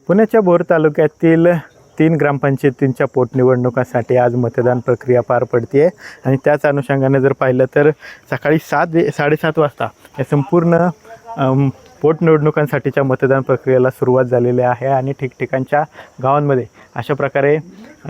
पुण्याच्या भोर तालुक्यातील 3 ग्रामपंचायतींच्या पोटनिवडणुकांसाठी आज मतदान प्रक्रिया पार पडते आहे आणि त्याच अनुषंगाने जर पाहिलं तर सकाळी 7:30 वाजता या संपूर्ण पोटनिवडणुकांसाठीच्या मतदान प्रक्रियेला सुरुवात झालेली आहे आणि ठिकठिकाणच्या गावांमध्ये अशा प्रकारे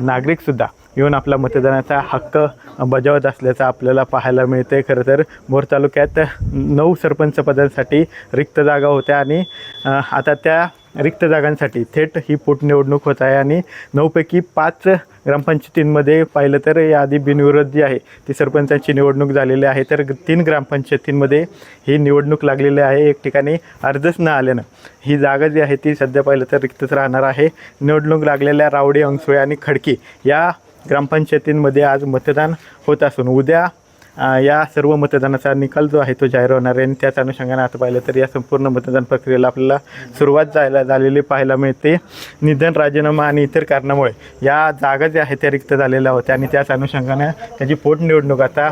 नागरिकसुद्धा येऊन आपला मतदानाचा हक्क बजावत असल्याचं आपल्याला पाहायला मिळते। खरं तर भोर तालुक्यात 9 सरपंच पदांसाठी रिक्त जागा होत्या आणि आता त्या रिक्त जागांसाठी थेट ही पोटनिवडणूक होत आहे आणि 9 पैकी 5 ग्रामपंचायतींमध्ये पाहिलं तर याआधी बिनविरोध जी आहे ती सरपंचांची निवडणूक झालेली आहे, तर 3 ग्रामपंचायतींमध्ये ही निवडणूक लागलेली आहे। एक ठिकाणी अर्जच न आल्यानं ही जागा जी आहे ती सध्या पाहिलं तर रिक्तच राहणार आहे। निवडणूक लागलेल्या रावडी, अंगसुळे आणि खडकी या ग्रामपंचायतींमध्ये आज मतदान होत असून उद्या या सर्व मतदानाचा निकाल जो आहे तो जाहीर होणार आहे आणि त्याच अनुषंगाने आता पाहिलं तर या संपूर्ण मतदान प्रक्रियेला आपल्याला सुरुवात झालेली पाहायला मिळते। निधन, राजीनामा आणि इतर कारणामुळे या जागा ज्या आहेत त्या रिक्त झालेल्या होत्या आणि त्याच अनुषंगाने त्याची पोटनिवडणूक आता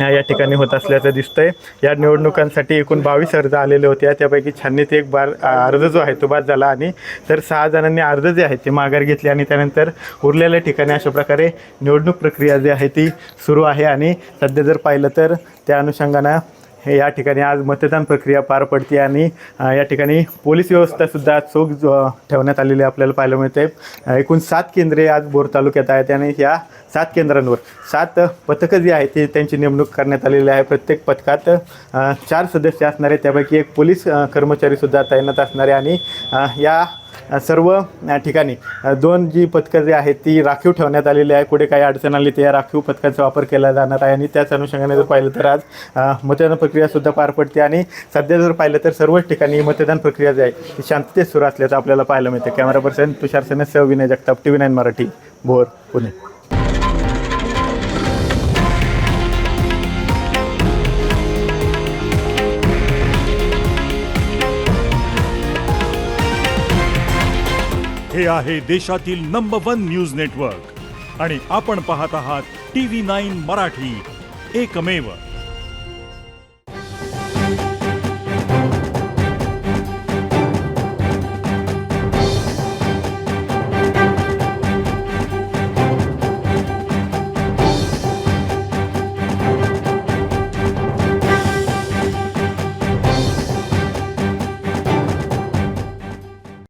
या ठिकाणी होत असल्याचं दिसतंय। या निवडणुकांसाठी एकूण 22 अर्ज आलेले होते, त्यापैकी 96 अर्ज जो आहे तो बाद झाला आणि तर 6 जणांनी अर्ज जे आहेत ते माघार घेतले आणि त्यानंतर उरलेल्या ठिकाणी अशा प्रकारे निवडणूक प्रक्रिया जी आहे ती सुरू आहे आणि सध्या जर पाहिलं तर त्या अनुषंगानं हे या ठिकाणी आज मतदान प्रक्रिया पार पडते आणि या ठिकाणी पोलीस व्यवस्थासुद्धा चोख ठेवण्यात आलेली आपल्याला पाहायला मिळते। एकूण 7 केंद्रे आज भोर तालुक्यात आहेत आणि या 7 केंद्रांवर 7 पथकं जी आहेत ती त्यांची नेमणूक करण्यात आलेली आहे। प्रत्येक पथकात 4 सदस्य असणारे, त्यापैकी एक पोलीस कर्मचारीसुद्धा तैनात असणारे आणि या सर्व ठिकाणी 2 जी पथकं जी आहेत ती राखीव ठेवण्यात आलेली आहे। पुढे काही अडचण आली तर या राखीव पथकाचा वापर केला जाणार आहे आणि त्याच अनुषंगाने जर पाहिलं तर आज मतदान प्रक्रियासुद्धा पार पडते आणि सध्या जर पाहिलं तर सर्वच ठिकाणी मतदान प्रक्रिया जी आहे ती शांततेत सुरू असल्याचं आपल्याला पाहायला मिळते। कॅमेरा पर्सन तुषार सेनेसह विनय जगताप, TV9 मराठी, भोर, पुणे। हे आहे देशातील नंबर 1 न्यूज नेटवर्क आणि आपण पाहत आहात TV9 मराठी, एकमेव।